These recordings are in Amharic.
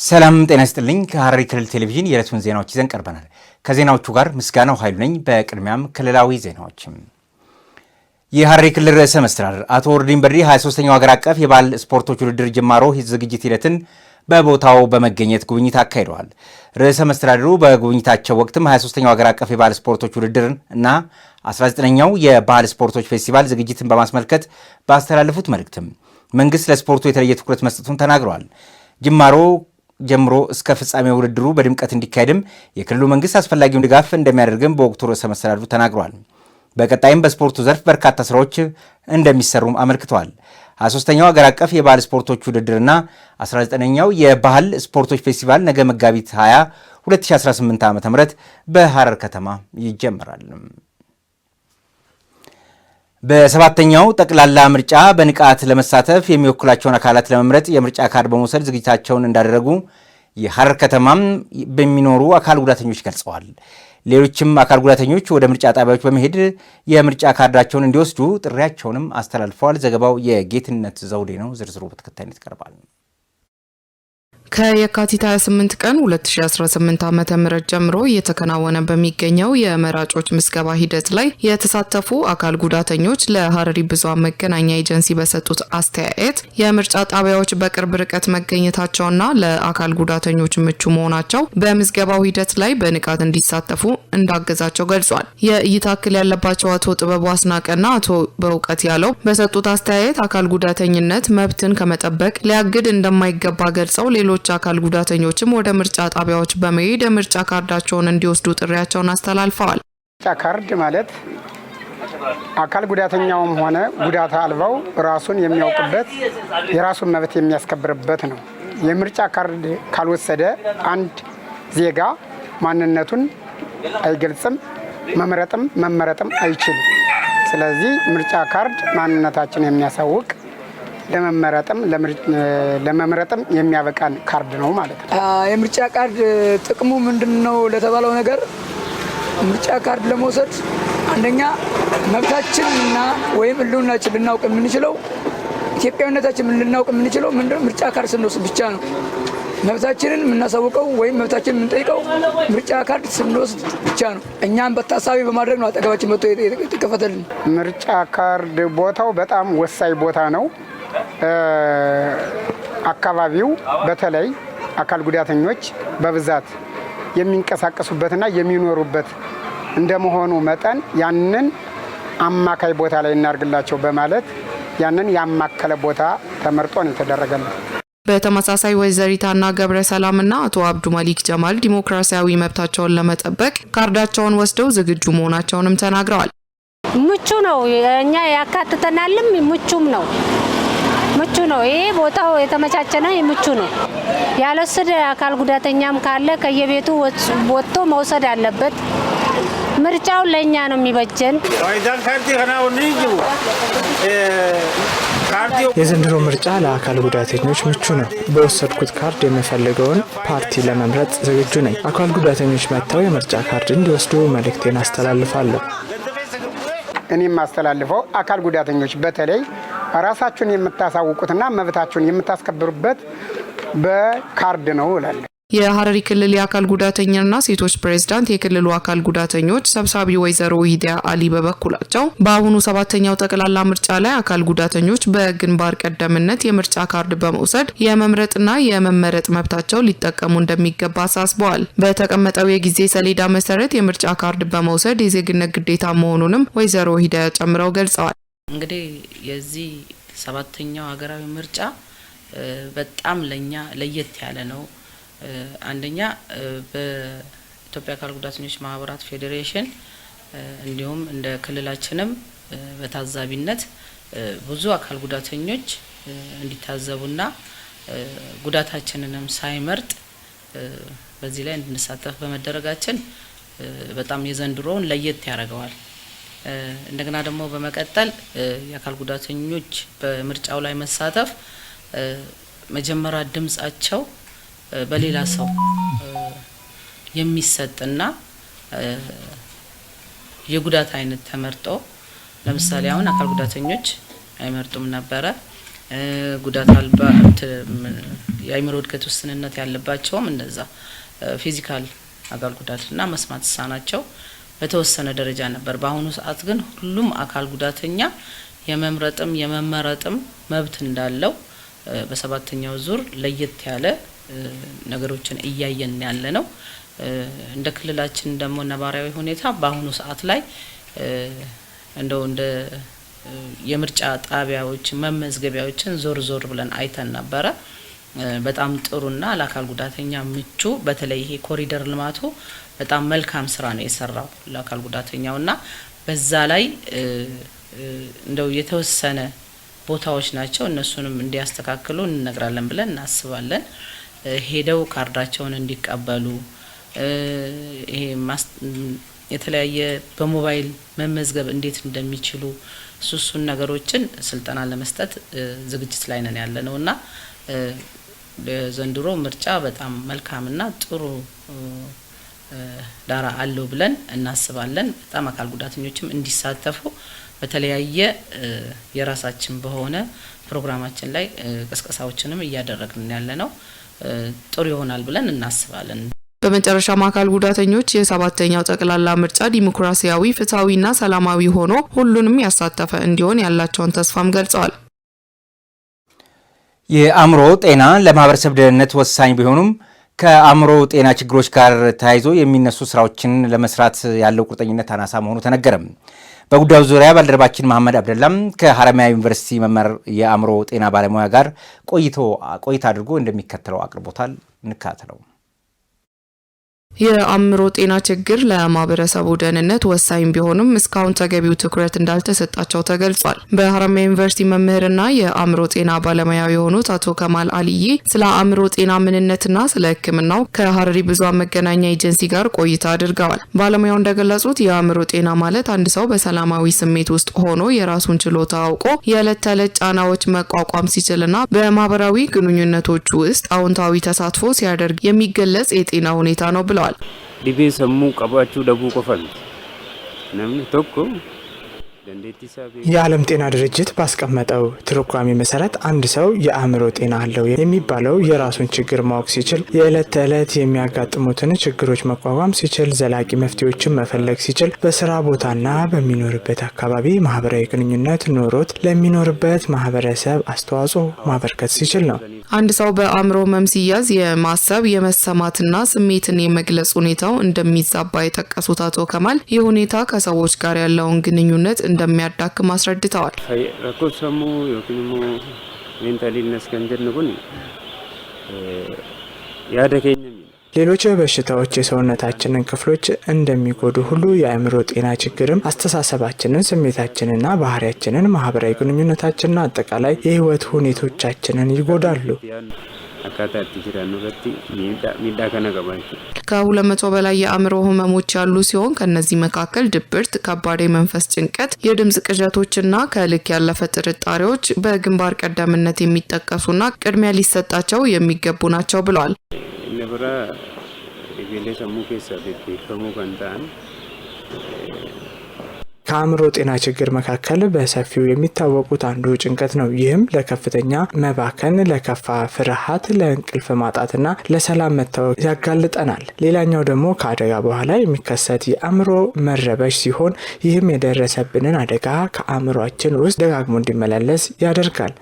ሰላም ጤና ይስጥልኝ። ከሐረሪ ክልል ቴሌቪዥን የዕለቱን ዜናዎች ይዘን ቀርበናል። ከዜናዎቹ ጋር ምስጋናው ኃይሉ ነኝ። በቅድሚያም ክልላዊ ዜናዎች። የሐረሪ ክልል ርዕሰ መስተዳድር አቶ ኦርዲን በድሪ 23ኛው ሀገር አቀፍ የባህል ስፖርቶች ውድድር ጅማሮ ዝግጅት ሂደትን በቦታው በመገኘት ጉብኝት አካሂደዋል። ርዕሰ መስተዳድሩ በጉብኝታቸው ወቅትም 23ኛው ሀገር አቀፍ የባህል ስፖርቶች ውድድር እና 19ኛው የባህል ስፖርቶች ፌስቲቫል ዝግጅትን በማስመልከት ባስተላለፉት መልእክትም መንግስት ለስፖርቱ የተለየ ትኩረት መስጠቱን ተናግረዋል። ጅማሮ ጀምሮ እስከ ፍጻሜ ውድድሩ በድምቀት እንዲካሄድም የክልሉ መንግስት አስፈላጊውን ድጋፍ እንደሚያደርግም በወቅቱ ርዕሰ መስተዳድሩ ተናግረዋል። በቀጣይም በስፖርቱ ዘርፍ በርካታ ስራዎች እንደሚሰሩም አመልክተዋል። 23ኛው ሀገር አቀፍ የባህል ስፖርቶች ውድድርና 19ኛው የባህል ስፖርቶች ፌስቲቫል ነገ መጋቢት 20 2018 ዓ.ም በሐረር ከተማ ይጀምራል። በሰባተኛው ጠቅላላ ምርጫ በንቃት ለመሳተፍ የሚወክላቸውን አካላት ለመምረጥ የምርጫ ካርድ በመውሰድ ዝግጅታቸውን እንዳደረጉ የሐረር ከተማም በሚኖሩ አካል ጉዳተኞች ገልጸዋል። ሌሎችም አካል ጉዳተኞች ወደ ምርጫ ጣቢያዎች በመሄድ የምርጫ ካርዳቸውን እንዲወስዱ ጥሪያቸውንም አስተላልፈዋል። ዘገባው የጌትነት ዘውዴ ነው። ዝርዝሩ በተከታይነት ይቀርባል። ከየካቲት 28 ቀን 2018 ዓ.ም ጀምሮ እየተከናወነ በሚገኘው የመራጮች ምዝገባ ሂደት ላይ የተሳተፉ አካል ጉዳተኞች ለሐረሪ ብዙሃን መገናኛ ኤጀንሲ በሰጡት አስተያየት የምርጫ ጣቢያዎች በቅርብ ርቀት መገኘታቸውና ለአካል ጉዳተኞች ምቹ መሆናቸው በምዝገባው ሂደት ላይ በንቃት እንዲሳተፉ እንዳገዛቸው ገልጿል። የእይታ እክል ያለባቸው አቶ ጥበቡ አስናቀና አቶ በእውቀት ያለው በሰጡት አስተያየት አካል ጉዳተኝነት መብትን ከመጠበቅ ሊያግድ እንደማይገባ ገልጸው ሌሎች አካል ጉዳተኞችም ወደ ምርጫ ጣቢያዎች በመሄድ የምርጫ ካርዳቸውን እንዲወስዱ ጥሪያቸውን አስተላልፈዋል። ምርጫ ካርድ ማለት አካል ጉዳተኛውም ሆነ ጉዳት አልባው ራሱን የሚያውቅበት የራሱን መብት የሚያስከብርበት ነው። የምርጫ ካርድ ካልወሰደ አንድ ዜጋ ማንነቱን አይገልጽም፣ መምረጥም መመረጥም አይችልም። ስለዚህ ምርጫ ካርድ ማንነታችን የሚያሳውቅ ለመምረጥም የሚያበቃን ካርድ ነው ማለት ነው። የምርጫ ካርድ ጥቅሙ ምንድነው ለተባለው ነገር ምርጫ ካርድ ለመውሰድ አንደኛ መብታችንና ወይም ህልውናችን ልናውቅ የምንችለው ኢትዮጵያዊነታችን ልናውቅ የምንችለው ምንድነው ምርጫ ካርድ ስንወስድ ብቻ ነው። መብታችንን የምናሳውቀው ወይም መብታችንን የምንጠይቀው ምርጫ ካርድ ስንወስድ ብቻ ነው። እኛም በታሳቢ በማድረግ ነው አጠገባችን መጥቶ የተከፈተልን። ምርጫ ካርድ ቦታው በጣም ወሳኝ ቦታ ነው። አካባቢው በተለይ አካል ጉዳተኞች በብዛት የሚንቀሳቀሱበትና የሚኖሩበት እንደመሆኑ መጠን ያንን አማካይ ቦታ ላይ እናርግላቸው በማለት ያንን ያማከለ ቦታ ተመርጦ ነው የተደረገልን። በተመሳሳይ ወይዘሪታና ገብረ ሰላምና አቶ አብዱ መሊክ ጀማል ዲሞክራሲያዊ መብታቸውን ለመጠበቅ ካርዳቸውን ወስደው ዝግጁ መሆናቸውንም ተናግረዋል። ምቹ ነው፣ እኛ ያካትተናልም፣ ምቹም ነው። ምቹ ነው። ይሄ ቦታው የተመቻቸ ነው። ምቹ ነው። ያልወሰደ አካል ጉዳተኛም ካለ ከየቤቱ ወጥቶ መውሰድ አለበት። ምርጫው ለኛ ነው የሚበጀን። የዘንድሮ ምርጫ ለአካል ጉዳተኞች ምቹ ነው። በወሰድኩት ካርድ የምፈልገውን ፓርቲ ለመምረጥ ዝግጁ ነኝ። አካል ጉዳተኞች መጥተው የምርጫ ካርድ እንዲወስዱ መልእክቴን አስተላልፋለሁ። እኔም አስተላልፈው አካል ጉዳተኞች በተለይ ራሳችሁን የምታሳውቁትና መብታችሁን የምታስከብሩበት በካርድ ነው እላለሁ። የሐረሪ ክልል የአካል ጉዳተኛና ሴቶች ፕሬዝዳንት የክልሉ አካል ጉዳተኞች ሰብሳቢ ወይዘሮ ሂዲያ አሊ በበኩላቸው በአሁኑ 7ኛው ጠቅላላ ምርጫ ላይ አካል ጉዳተኞች በግንባር ቀደምነት የምርጫ ካርድ በመውሰድ የመምረጥና የመመረጥ መብታቸው ሊጠቀሙ እንደሚገባ አሳስበዋል። በተቀመጠው የጊዜ ሰሌዳ መሰረት የምርጫ ካርድ በመውሰድ የዜግነት ግዴታ መሆኑንም ወይዘሮ ሂዲያ ጨምረው ገልጸዋል። እንግዲህ የዚህ 7ኛው ሀገራዊ ምርጫ በጣም ለኛ ለየት ያለ ነው። አንደኛ በኢትዮጵያ አካል ጉዳተኞች ማህበራት ፌዴሬሽን እንዲሁም እንደ ክልላችንም በታዛቢነት ብዙ አካል ጉዳተኞች እንዲታዘቡና ጉዳታችንንም ሳይመርጥ በዚህ ላይ እንድንሳተፍ በመደረጋችን በጣም የዘንድሮውን ለየት ያደርገዋል። እንደገና ደግሞ በመቀጠል የአካል ጉዳተኞች በምርጫው ላይ መሳተፍ መጀመሪያ ድምጻቸው በሌላ ሰው የሚሰጥና የጉዳት አይነት ተመርጦ ለምሳሌ አሁን አካል ጉዳተኞች አይመርጡም ነበረ። ጉዳት አልባ የአይምሮ እድገት ውስንነት ያለባቸውም እንደዛ ፊዚካል አካል ጉዳትና መስማት ተሳናቸው በተወሰነ ደረጃ ነበር። በአሁኑ ሰዓት ግን ሁሉም አካል ጉዳተኛ የመምረጥም የመመረጥም መብት እንዳለው በሰባተኛው ዙር ለየት ያለ ነገሮችን እያየን ያለ ነው። እንደ ክልላችን ደግሞ ነባራዊ ሁኔታ በአሁኑ ሰዓት ላይ እንደው እንደ የምርጫ ጣቢያዎች መመዝገቢያዎችን ዞር ብለን አይተን ነበረ። በጣም ጥሩና ለአካል ጉዳተኛ ምቹ በተለይ ይሄ ኮሪደር ልማቱ በጣም መልካም ስራ ነው የሰራው ለአካል ጉዳተኛውና በዛ ላይ እንደው የተወሰነ ቦታዎች ናቸው እነሱንም እንዲያስተካክሉ እንነግራለን ብለን እናስባለን። ሄደው ካርዳቸውን እንዲቀበሉ ይሄ የተለያየ በሞባይል መመዝገብ እንዴት እንደሚችሉ እሱን ነገሮችን ስልጠና ለመስጠት ዝግጅት ላይ ነን ያለነውና በዘንድሮ ምርጫ በጣም መልካምና ጥሩ ዳራ አለው ብለን እናስባለን። በጣም አካል ጉዳተኞችም እንዲሳተፉ በተለያየ የራሳችን በሆነ ፕሮግራማችን ላይ ቅስቀሳዎችንም እያደረግን ያለነው ጥሩ ይሆናል ብለን እናስባለን። በመጨረሻም አካል ጉዳተኞች የሰባተኛው ጠቅላላ ምርጫ ዲሞክራሲያዊ፣ ፍትሃዊና ሰላማዊ ሆኖ ሁሉንም ያሳተፈ እንዲሆን ያላቸውን ተስፋም ገልጸዋል። የአእምሮ ጤና ለማህበረሰብ ደህንነት ወሳኝ ቢሆኑም ከአእምሮ ጤና ችግሮች ጋር ተያይዞ የሚነሱ ስራዎችን ለመስራት ያለው ቁርጠኝነት አናሳ መሆኑ ተነገረም። በጉዳዩ ዙሪያ ባልደረባችን መሐመድ አብደላም ከሀረማያ ዩኒቨርሲቲ መምህር የአእምሮ ጤና ባለሙያ ጋር ቆይታ አድርጎ እንደሚከተለው አቅርቦታል። እንካተለው። የአእምሮ ጤና ችግር ለማህበረሰቡ ደህንነት ወሳኝ ቢሆንም እስካሁን ተገቢው ትኩረት እንዳልተሰጣቸው ተገልጿል። በሀረማያ ዩኒቨርሲቲ መምህርና የአእምሮ ጤና ባለሙያ የሆኑት አቶ ከማል አልይ ስለ አእምሮ ጤና ምንነትና ስለ ሕክምናው ከሀረሪ ብዙሃን መገናኛ ኤጀንሲ ጋር ቆይታ አድርገዋል። ባለሙያው እንደገለጹት የአእምሮ ጤና ማለት አንድ ሰው በሰላማዊ ስሜት ውስጥ ሆኖ የራሱን ችሎታ አውቆ የዕለት ተዕለት ጫናዎች መቋቋም ሲችልና በማህበራዊ ግንኙነቶች ውስጥ አዎንታዊ ተሳትፎ ሲያደርግ የሚገለጽ የጤና ሁኔታ ነው ብለዋል። ዲቤ ሰሙ ቀባችሁ ደቡ ቆፈል ነምን ተኮ የዓለም ጤና ድርጅት ባስቀመጠው ትርጓሜ መሰረት አንድ ሰው የአእምሮ ጤና አለው የሚባለው የራሱን ችግር ማወቅ ሲችል፣ የዕለት ተዕለት የሚያጋጥሙትን ችግሮች መቋቋም ሲችል፣ ዘላቂ መፍትሄዎችን መፈለግ ሲችል፣ በስራ ቦታና በሚኖርበት አካባቢ ማህበራዊ ግንኙነት ኖሮት ለሚኖርበት ማህበረሰብ አስተዋጽኦ ማበርከት ሲችል ነው። አንድ ሰው በአእምሮ ህመም ሲያዝ የማሰብ የመሰማትና ስሜትን የመግለጽ ሁኔታው እንደሚዛባ የጠቀሱት አቶ ከማል ይህ ሁኔታ ከሰዎች ጋር ያለውን ግንኙነት እንደሚያዳክም አስረድተዋል። ረኮሰሙ የኩንሞ ሜንታሊነስ ከንጀንጉን ያደከኝ ሌሎች በሽታዎች የሰውነታችንን ክፍሎች እንደሚጎዱ ሁሉ የአእምሮ ጤና ችግርም አስተሳሰባችንን፣ ስሜታችንና ባህሪያችንን፣ ማህበራዊ ግንኙነታችንና አጠቃላይ የህይወት ሁኔታዎቻችንን ይጎዳሉ። ከ200 በላይ የአእምሮ ህመሞች ያሉ ሲሆን ከነዚህ መካከል ድብርት፣ ከባድ የመንፈስ ጭንቀት፣ የድምጽ ቅዠቶችና ከልክ ያለፈ ጥርጣሬዎች በግንባር ቀደምትነት የሚጠቀሱና ቅድሚያ ሊሰጣቸው የሚገቡ ናቸው ብለዋል። ነብራ ሪቤሌ ሰሙ ከሰ ከሙ ከንታን ከአእምሮ ጤና ችግር መካከል በሰፊው የሚታወቁት አንዱ ጭንቀት ነው። ይህም ለከፍተኛ መባከን፣ ለከፋ ፍርሃት፣ ለእንቅልፍ ማጣትና ለሰላም መታወክ ያጋልጠናል። ሌላኛው ደግሞ ከአደጋ በኋላ የሚከሰት የአእምሮ መረበሽ ሲሆን ይህም የደረሰብንን አደጋ ከአእምሯችን ውስጥ ደጋግሞ እንዲመላለስ ያደርጋል።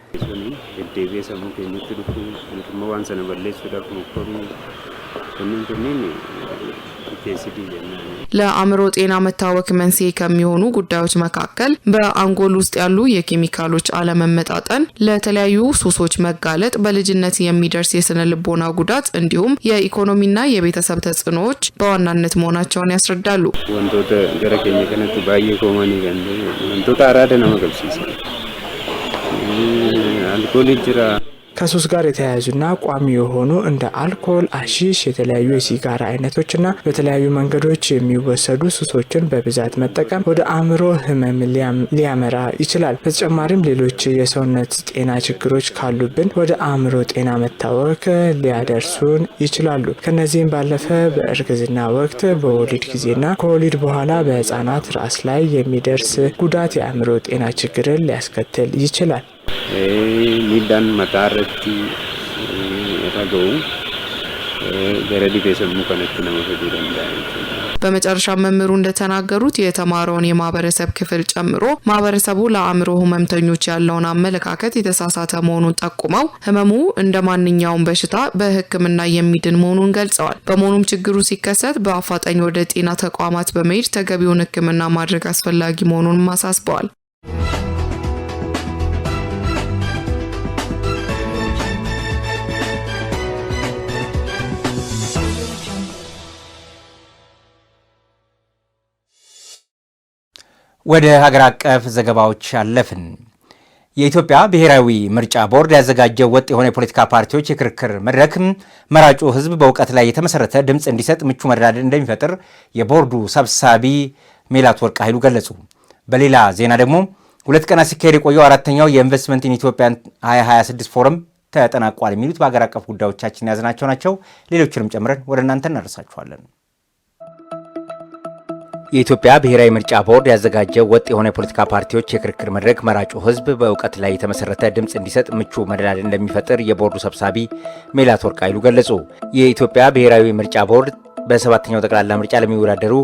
ለአእምሮ ጤና መታወክ መንስኤ ከሚሆኑ ጉዳዮች መካከል በአንጎል ውስጥ ያሉ የኬሚካሎች አለመመጣጠን፣ ለተለያዩ ሱሶች መጋለጥ፣ በልጅነት የሚደርስ የስነ ልቦና ጉዳት እንዲሁም የኢኮኖሚና የቤተሰብ ተጽዕኖዎች በዋናነት መሆናቸውን ያስረዳሉ። ወንዶተ ገረከኝ ከነቱ ባየ ኮማኒ ገንደ ወንዶታ አራደ ነው መገብሲስ አልኮል ጅራ ከሱስ ጋር የተያያዙና ቋሚ የሆኑ እንደ አልኮል፣ አሺሽ፣ የተለያዩ የሲጋራ አይነቶችና በተለያዩ መንገዶች የሚወሰዱ ሱሶችን በብዛት መጠቀም ወደ አእምሮ ህመም ሊያመራ ይችላል። በተጨማሪም ሌሎች የሰውነት ጤና ችግሮች ካሉብን ወደ አእምሮ ጤና መታወክ ሊያደርሱን ይችላሉ። ከነዚህም ባለፈ በእርግዝና ወቅት፣ በወሊድ ጊዜና ከወሊድ በኋላ በህፃናት ራስ ላይ የሚደርስ ጉዳት የአእምሮ ጤና ችግርን ሊያስከትል ይችላል። ሚዳን መታረቲ ረገው ገረዲ በሰሙ ከነች ነው ወዲደንዳይ በመጨረሻ መምህሩ እንደተናገሩት የተማረውን የማህበረሰብ ክፍል ጨምሮ ማህበረሰቡ ለአእምሮ ህመምተኞች ያለውን አመለካከት የተሳሳተ መሆኑን ጠቁመው ህመሙ እንደ ማንኛውም በሽታ በሕክምና የሚድን መሆኑን ገልጸዋል። በመሆኑም ችግሩ ሲከሰት በአፋጣኝ ወደ ጤና ተቋማት በመሄድ ተገቢውን ሕክምና ማድረግ አስፈላጊ መሆኑን አሳስበዋል። ወደ ሀገር አቀፍ ዘገባዎች አለፍን። የኢትዮጵያ ብሔራዊ ምርጫ ቦርድ ያዘጋጀው ወጥ የሆነ የፖለቲካ ፓርቲዎች የክርክር መድረክ መራጩ ህዝብ በእውቀት ላይ የተመሰረተ ድምፅ እንዲሰጥ ምቹ መደላድል እንደሚፈጥር የቦርዱ ሰብሳቢ ሜላትወርቅ ኃይሉ ገለጹ። በሌላ ዜና ደግሞ 2 ቀናት ሲካሄድ የቆየው 4ኛው የኢንቨስትመንት ኢን ኢትዮጵያ 2026 ፎረም ተጠናቋል። የሚሉት በሀገር አቀፍ ጉዳዮቻችን ያዝናቸው ናቸው። ሌሎችንም ጨምረን ወደ እናንተ እናደርሳችኋለን። የኢትዮጵያ ብሔራዊ ምርጫ ቦርድ ያዘጋጀው ወጥ የሆነ የፖለቲካ ፓርቲዎች የክርክር መድረክ መራጩ ህዝብ በእውቀት ላይ የተመሰረተ ድምፅ እንዲሰጥ ምቹ መደላድል እንደሚፈጥር የቦርዱ ሰብሳቢ ሜላትወርቅ ኃይሉ ገለጹ። የኢትዮጵያ ብሔራዊ ምርጫ ቦርድ በ7ኛው ጠቅላላ ምርጫ ለሚወዳደሩ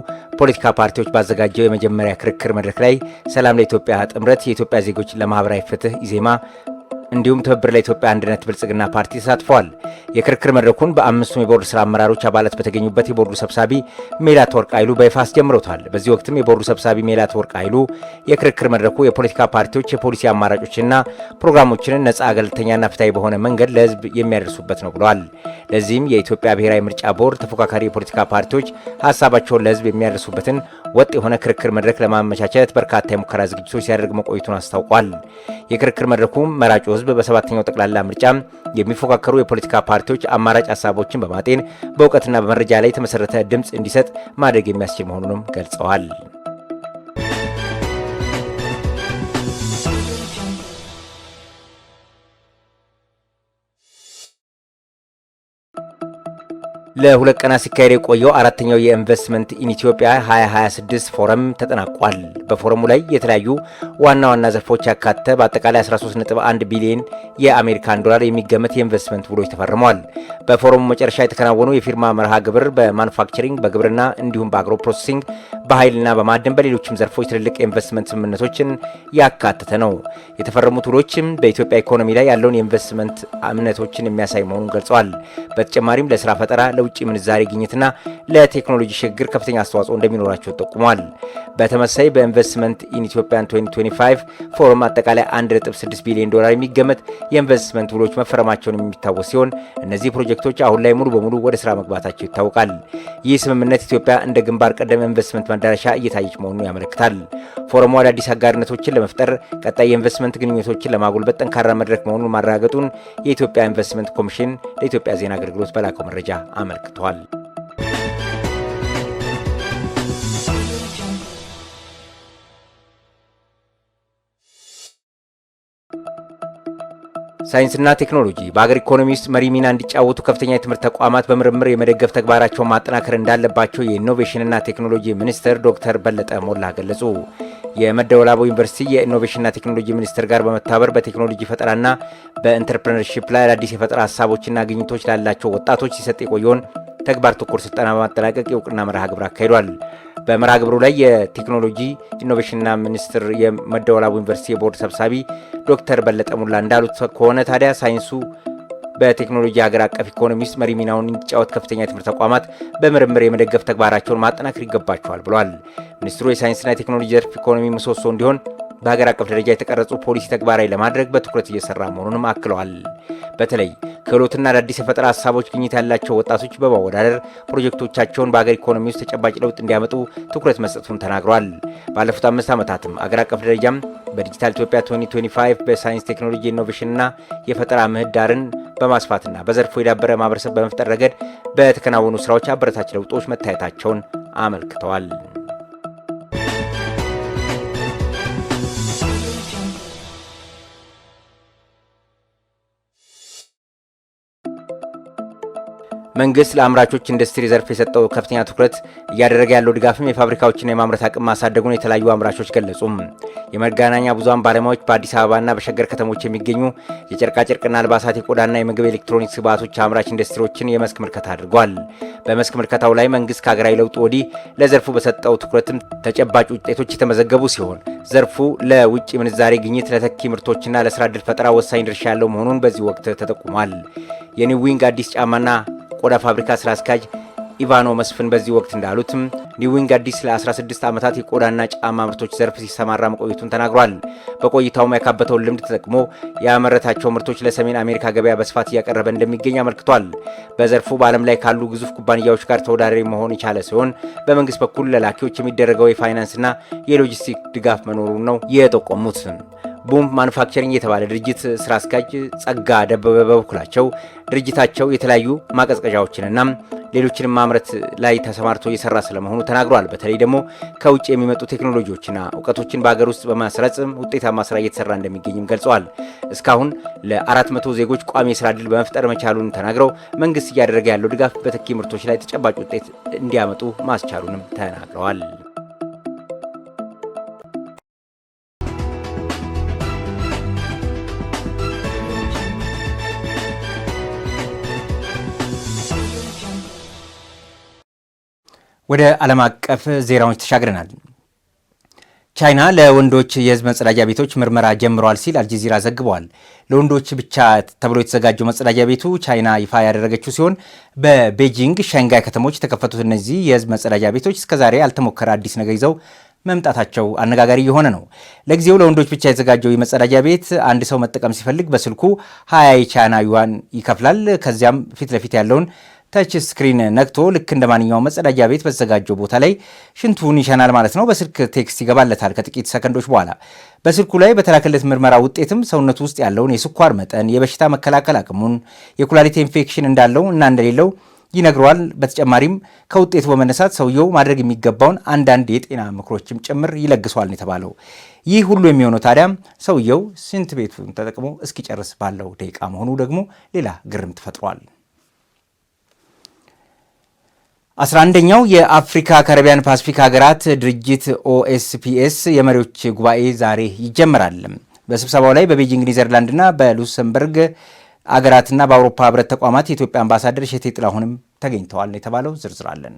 ፖለቲካ ፓርቲዎች ባዘጋጀው የመጀመሪያ ክርክር መድረክ ላይ ሰላም ለኢትዮጵያ ጥምረት፣ የኢትዮጵያ ዜጎች ለማህበራዊ ፍትህ ኢዜማ እንዲሁም ትብብር ለኢትዮጵያ አንድነት ብልጽግና ፓርቲ ተሳትፏል። የክርክር መድረኩን በአምስቱም የቦርድ ስራ አመራሮች አባላት በተገኙበት የቦርዱ ሰብሳቢ ሜላትወርቅ ኃይሉ በይፋ አስጀምረውታል። በዚህ ወቅትም የቦርዱ ሰብሳቢ ሜላትወርቅ ኃይሉ የክርክር መድረኩ የፖለቲካ ፓርቲዎች የፖሊሲ አማራጮችና ፕሮግራሞችን ነጻ፣ ገለልተኛና ፍትሃዊ በሆነ መንገድ ለህዝብ የሚያደርሱበት ነው ብለዋል። ለዚህም የኢትዮጵያ ብሔራዊ ምርጫ ቦርድ ተፎካካሪ የፖለቲካ ፓርቲዎች ሀሳባቸውን ለህዝብ የሚያደርሱበትን ወጥ የሆነ ክርክር መድረክ ለማመቻቸት በርካታ የሙከራ ዝግጅቶች ሲያደርግ መቆየቱን አስታውቋል። የክርክር መድረኩ መራጩ ህዝብ በ7ኛው ጠቅላላ ምርጫ የሚፎካከሩ የፖለቲካ ፓርቲዎች አማራጭ ሀሳቦችን በማጤን በእውቀትና በመረጃ ላይ የተመሰረተ ድምፅ እንዲሰጥ ማድረግ የሚያስችል መሆኑንም ገልጸዋል። ለ2 ቀናት ሲካሄድ የቆየው 4ኛው የኢንቨስትመንት ኢን ኢትዮጵያ 2026 ፎረም ተጠናቋል። በፎረሙ ላይ የተለያዩ ዋና ዋና ዘርፎች ያካተተ በአጠቃላይ 13.1 ቢሊዮን የአሜሪካን ዶላር የሚገመት የኢንቨስትመንት ውሎች ተፈርመዋል። በፎረሙ መጨረሻ የተከናወኑ የፊርማ መርሃ ግብር በማኑፋክቸሪንግ፣ በግብርና እንዲሁም በአግሮ ፕሮሰሲንግ፣ በኃይልና በማዕድን በሌሎችም ዘርፎች ትልልቅ የኢንቨስትመንት ስምምነቶችን ያካተተ ነው። የተፈረሙት ውሎችም በኢትዮጵያ ኢኮኖሚ ላይ ያለውን የኢንቨስትመንት እምነቶችን የሚያሳይ መሆኑን ገልጸዋል። በተጨማሪም ለስራ ፈጠራ፣ ለውጭ ምንዛሬ ግኝትና ለቴክኖሎጂ ሽግግር ከፍተኛ አስተዋጽኦ እንደሚኖራቸው ጠቁመዋል። በተመሳይ በኢንቨስትመንት ኢን ኢትዮጵያ 2025 ፎረም አጠቃላይ 1.6 ቢሊዮን ዶላር የሚገመት የኢንቨስትመንት ውሎች መፈረማቸውን የሚታወስ ሲሆን እነዚህ ፕሮጀክቶች አሁን ላይ ሙሉ በሙሉ ወደ ስራ መግባታቸው ይታወቃል። ይህ ስምምነት ኢትዮጵያ እንደ ግንባር ቀደም ኢንቨስትመንት መዳረሻ እየታየች መሆኑን ያመለክታል። ፎረሙ አዳዲስ አጋርነቶችን ለመፍጠር፣ ቀጣይ የኢንቨስትመንት ግንኙነቶችን ለማጎልበት ጠንካራ መድረክ መሆኑን ማረጋገጡን የኢትዮጵያ ኢንቨስትመንት ኮሚሽን ለኢትዮጵያ ዜና አገልግሎት በላከው መረጃ አመልክቷል። ሳይንስና ቴክኖሎጂ በአገር ኢኮኖሚ ውስጥ መሪ ሚና እንዲጫወቱ ከፍተኛ የትምህርት ተቋማት በምርምር የመደገፍ ተግባራቸውን ማጠናከር እንዳለባቸው የኢኖቬሽንና ቴክኖሎጂ ሚኒስትር ዶክተር በለጠ ሞላ ገለጹ። የመደወላቡ ዩኒቨርሲቲ የኢኖቬሽንና ቴክኖሎጂ ሚኒስቴር ጋር በመተባበር በቴክኖሎጂ ፈጠራና በኢንተርፕረነርሺፕ ላይ አዳዲስ የፈጠራ ሀሳቦችና ግኝቶች ላላቸው ወጣቶች ሲሰጥ የቆየውን ተግባር ተኮር ስልጠና በማጠናቀቅ የእውቅና መርሃ ግብር አካሂዷል። በመርሃ ግብሩ ላይ የቴክኖሎጂ ኢኖቬሽንና ሚኒስቴር የመደወላቡ ዩኒቨርሲቲ የቦርድ ሰብሳቢ ዶክተር በለጠ ሞላ እንዳሉት ከሆነ ታዲያ ሳይንሱ በቴክኖሎጂ ሀገር አቀፍ ኢኮኖሚ ውስጥ መሪ ሚናውን እንዲጫወት ከፍተኛ የትምህርት ተቋማት በምርምር የመደገፍ ተግባራቸውን ማጠናከር ይገባቸዋል ብለዋል። ሚኒስትሩ የሳይንስና የቴክኖሎጂ ዘርፍ ኢኮኖሚ ምሰሶ እንዲሆን በሀገር አቀፍ ደረጃ የተቀረጹ ፖሊሲ ተግባራዊ ለማድረግ በትኩረት እየሰራ መሆኑንም አክለዋል። በተለይ ክህሎትና አዳዲስ የፈጠራ ሀሳቦች ግኝት ያላቸው ወጣቶች በማወዳደር ፕሮጀክቶቻቸውን በሀገር ኢኮኖሚ ውስጥ ተጨባጭ ለውጥ እንዲያመጡ ትኩረት መስጠቱን ተናግሯል። ባለፉት 5 ዓመታትም አገር አቀፍ ደረጃም በዲጂታል ኢትዮጵያ 2025 በሳይንስ ቴክኖሎጂ ኢኖቬሽንና የፈጠራ ምህዳርን በማስፋትና በዘርፉ የዳበረ ማህበረሰብ በመፍጠር ረገድ በተከናወኑ ስራዎች አበረታች ለውጦች መታየታቸውን አመልክተዋል። መንግስት ለአምራቾች ኢንዱስትሪ ዘርፍ የሰጠው ከፍተኛ ትኩረት እያደረገ ያለው ድጋፍም የፋብሪካዎችና የማምረት አቅም ማሳደጉን የተለያዩ አምራቾች ገለጹም። የመገናኛ ብዙሃን ባለሙያዎች በአዲስ አበባና በሸገር ከተሞች የሚገኙ የጨርቃጨርቅና አልባሳት፣ የቆዳና የምግብ ኤሌክትሮኒክስ ግብዓቶች አምራች ኢንዱስትሪዎችን የመስክ ምልከታ አድርጓል። በመስክ ምልከታው ላይ መንግስት ከሀገራዊ ለውጥ ወዲህ ለዘርፉ በሰጠው ትኩረትም ተጨባጭ ውጤቶች የተመዘገቡ ሲሆን ዘርፉ ለውጭ ምንዛሬ ግኝት፣ ለተኪ ምርቶችና ለስራ ዕድል ፈጠራ ወሳኝ ድርሻ ያለው መሆኑን በዚህ ወቅት ተጠቁሟል። የኒው ዊንግ አዲስ ጫማና ቆዳ ፋብሪካ ስራ አስኪያጅ ኢቫኖ መስፍን በዚህ ወቅት እንዳሉትም ኒው ዊንግ አዲስ ለ16 ዓመታት የቆዳና ጫማ ምርቶች ዘርፍ ሲሰማራ መቆየቱን ተናግሯል። በቆይታውም ያካበተውን ልምድ ተጠቅሞ ያመረታቸው ምርቶች ለሰሜን አሜሪካ ገበያ በስፋት እያቀረበ እንደሚገኝ አመልክቷል። በዘርፉ በዓለም ላይ ካሉ ግዙፍ ኩባንያዎች ጋር ተወዳዳሪ መሆን የቻለ ሲሆን በመንግስት በኩል ለላኪዎች የሚደረገው የፋይናንስና የሎጂስቲክ ድጋፍ መኖሩን ነው የጠቆሙት። ቡም ማኑፋክቸሪንግ የተባለ ድርጅት ስራ አስኪያጅ ጸጋ ደበበ በበኩላቸው ድርጅታቸው የተለያዩ ማቀዝቀዣዎችንና ሌሎችንም ማምረት ላይ ተሰማርቶ እየሰራ ስለመሆኑ ተናግሯል። በተለይ ደግሞ ከውጭ የሚመጡ ቴክኖሎጂዎችና እውቀቶችን በሀገር ውስጥ በማስረጽ ውጤታማ ስራ እየተሰራ እንደሚገኝም ገልጸዋል። እስካሁን ለ400 ዜጎች ቋሚ የስራ ዕድል በመፍጠር መቻሉን ተናግረው መንግስት እያደረገ ያለው ድጋፍ በተኪ ምርቶች ላይ ተጨባጭ ውጤት እንዲያመጡ ማስቻሉንም ተናግረዋል። ወደ ዓለም አቀፍ ዜናዎች ተሻግረናል። ቻይና ለወንዶች የህዝብ መጸዳጃ ቤቶች ምርመራ ጀምሯል ሲል አልጀዚራ ዘግቧል። ለወንዶች ብቻ ተብሎ የተዘጋጀው መጸዳጃ ቤቱ ቻይና ይፋ ያደረገችው ሲሆን በቤጂንግ፣ ሻንጋይ ከተሞች የተከፈቱት እነዚህ የህዝብ መጸዳጃ ቤቶች እስከዛሬ ያልተሞከረ አዲስ ነገር ይዘው መምጣታቸው አነጋጋሪ የሆነ ነው። ለጊዜው ለወንዶች ብቻ የተዘጋጀው የመጸዳጃ ቤት አንድ ሰው መጠቀም ሲፈልግ በስልኩ 20 የቻይና ዩዋን ይከፍላል። ከዚያም ፊት ለፊት ያለውን ተች ስክሪን ነክቶ ልክ እንደ ማንኛውም መጸዳጃ ቤት በተዘጋጀው ቦታ ላይ ሽንቱን ይሸናል ማለት ነው። በስልክ ቴክስት ይገባለታል። ከጥቂት ሰከንዶች በኋላ በስልኩ ላይ በተላከለት ምርመራ ውጤትም ሰውነቱ ውስጥ ያለውን የስኳር መጠን፣ የበሽታ መከላከል አቅሙን፣ የኩላሊት ኢንፌክሽን እንዳለው እና እንደሌለው ይነግረዋል። በተጨማሪም ከውጤቱ በመነሳት ሰውየው ማድረግ የሚገባውን አንዳንድ የጤና ምክሮችም ጭምር ይለግሰዋል ነው የተባለው። ይህ ሁሉ የሚሆነው ታዲያ ሰውየው ሽንት ቤቱን ተጠቅሞ እስኪጨርስ ባለው ደቂቃ መሆኑ ደግሞ ሌላ ግርምት ፈጥሯል። 11ኛው የአፍሪካ ካሪቢያን ፓሲፊክ ሀገራት ድርጅት ኦኤስፒኤስ የመሪዎች ጉባኤ ዛሬ ይጀምራል። በስብሰባው ላይ በቤጂንግ ኔዘርላንድና በሉክሰምበርግ አገራትና በአውሮፓ ህብረት ተቋማት የኢትዮጵያ አምባሳደር እሸቴ ጥላሁንም ተገኝተዋል የተባለው ዝርዝር አለን።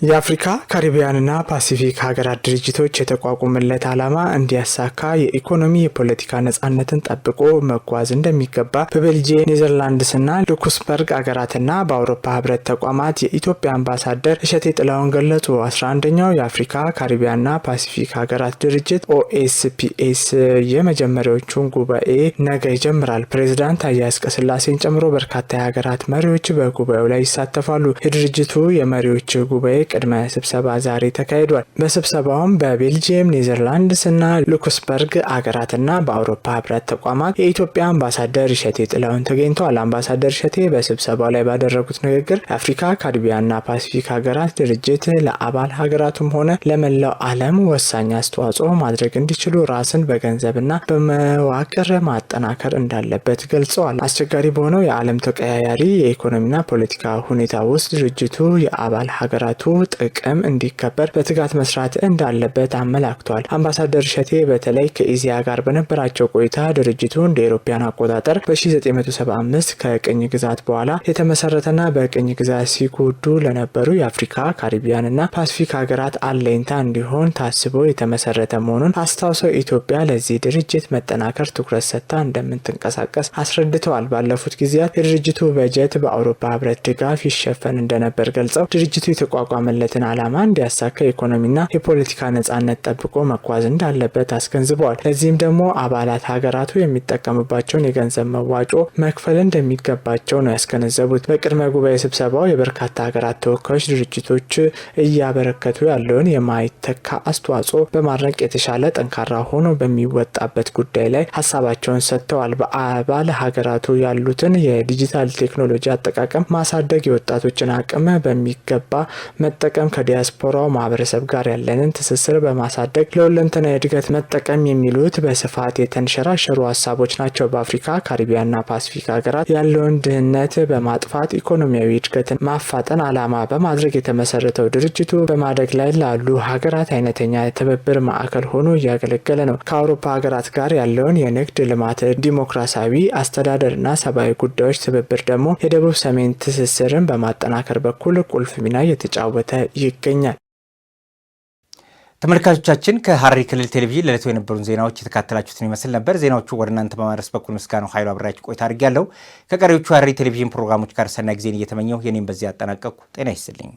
የአፍሪካ ካሪቢያንና ፓሲፊክ ሀገራት ድርጅቶች የተቋቋመለት ዓላማ እንዲያሳካ የኢኮኖሚ የፖለቲካ ነጻነትን ጠብቆ መጓዝ እንደሚገባ በቤልጂየም፣ ኔዘርላንድስና ሉክስበርግ ሀገራትና በአውሮፓ ህብረት ተቋማት የኢትዮጵያ አምባሳደር እሸቴ ጥላሁን ገለጹ። 11ኛው የአፍሪካ ካሪቢያንና ፓሲፊክ ሀገራት ድርጅት ኦኤስፒኤስ የመጀመሪያዎቹን ጉባኤ ነገ ይጀምራል። ፕሬዚዳንት ታዬ አጽቀሥላሴን ጨምሮ በርካታ የሀገራት መሪዎች በጉባኤው ላይ ይሳተፋሉ። የድርጅቱ የመሪዎች ጉባኤ ቅድመ ስብሰባ ዛሬ ተካሂዷል። በስብሰባውም በቤልጂየም፣ ኔዘርላንድስ እና ሉክስበርግ አገራትና በአውሮፓ ህብረት ተቋማት የኢትዮጵያ አምባሳደር እሸቴ ጥላሁን ተገኝተዋል። አምባሳደር እሸቴ በስብሰባው ላይ ባደረጉት ንግግር የአፍሪካ ካሪቢያንና ፓሲፊክ ሀገራት ድርጅት ለአባል ሀገራቱም ሆነ ለመላው ዓለም ወሳኝ አስተዋጽኦ ማድረግ እንዲችሉ ራስን በገንዘብና በመዋቅር ማጠናከር እንዳለበት ገልጸዋል። አስቸጋሪ በሆነው የዓለም ተቀያያሪ የኢኮኖሚና ፖለቲካ ሁኔታ ውስጥ ድርጅቱ የአባል ሀገራቱ ጥቅም እንዲከበር በትጋት መስራት እንዳለበት አመላክቷል። አምባሳደር እሸቴ በተለይ ከኢዚያ ጋር በነበራቸው ቆይታ ድርጅቱ እንደ አውሮፓውያን አቆጣጠር በ1975 ከቅኝ ግዛት በኋላ የተመሰረተና በቅኝ ግዛት ሲጎዱ ለነበሩ የአፍሪካ ካሪቢያንና ፓሲፊክ ሀገራት አለኝታ እንዲሆን ታስቦ የተመሰረተ መሆኑን አስታውሰው ኢትዮጵያ ለዚህ ድርጅት መጠናከር ትኩረት ሰጥታ እንደምትንቀሳቀስ አስረድተዋል። ባለፉት ጊዜያት የድርጅቱ በጀት በአውሮፓ ህብረት ድጋፍ ይሸፈን እንደነበር ገልጸው ድርጅቱ የተቋቋመ ለትን ዓላማ እንዲያሳካ የኢኮኖሚና የፖለቲካ ነጻነት ጠብቆ መጓዝ እንዳለበት አስገንዝበዋል። ለዚህም ደግሞ አባላት ሀገራቱ የሚጠቀሙባቸውን የገንዘብ መዋጮ መክፈል እንደሚገባቸው ነው ያስገነዘቡት። በቅድመ ጉባኤ ስብሰባው የበርካታ ሀገራት ተወካዮች ድርጅቶች እያበረከቱ ያለውን የማይተካ አስተዋጽኦ በማድረግ የተሻለ ጠንካራ ሆኖ በሚወጣበት ጉዳይ ላይ ሀሳባቸውን ሰጥተዋል። በአባል ሀገራቱ ያሉትን የዲጂታል ቴክኖሎጂ አጠቃቀም ማሳደግ፣ የወጣቶችን አቅም በሚገባ መጠቀም ከዲያስፖራው ማህበረሰብ ጋር ያለንን ትስስር በማሳደግ ለሁለንተናዊ እድገት መጠቀም የሚሉት በስፋት የተንሸራሸሩ ሀሳቦች ናቸው። በአፍሪካ ካሪቢያንና ፓሲፊክ ሀገራት ያለውን ድህነት በማጥፋት ኢኮኖሚያዊ እድገትን ማፋጠን ዓላማ በማድረግ የተመሰረተው ድርጅቱ በማደግ ላይ ላሉ ሀገራት አይነተኛ የትብብር ማዕከል ሆኖ እያገለገለ ነው። ከአውሮፓ ሀገራት ጋር ያለውን የንግድ ልማት፣ ዲሞክራሲያዊ አስተዳደርና ሰብአዊ ጉዳዮች ትብብር ደግሞ የደቡብ ሰሜን ትስስርን በማጠናከር በኩል ቁልፍ ሚና እየተጫወተ ይገኛል። ተመልካቾቻችን ከሐረሪ ክልል ቴሌቪዥን ለዕለቱ የነበሩን ዜናዎች የተካተላችሁትን ይመስል ነበር። ዜናዎቹ ወደ እናንተ በማድረስ በኩል ምስጋናው ኃይሉ አብራችሁ ቆይታ አድርጌያለሁ። ከቀሪዎቹ ሐረሪ ቴሌቪዥን ፕሮግራሞች ጋር ሰናይ ጊዜን እየተመኘሁ የኔም በዚህ አጠናቀቅኩ። ጤና ይስጥልኝ።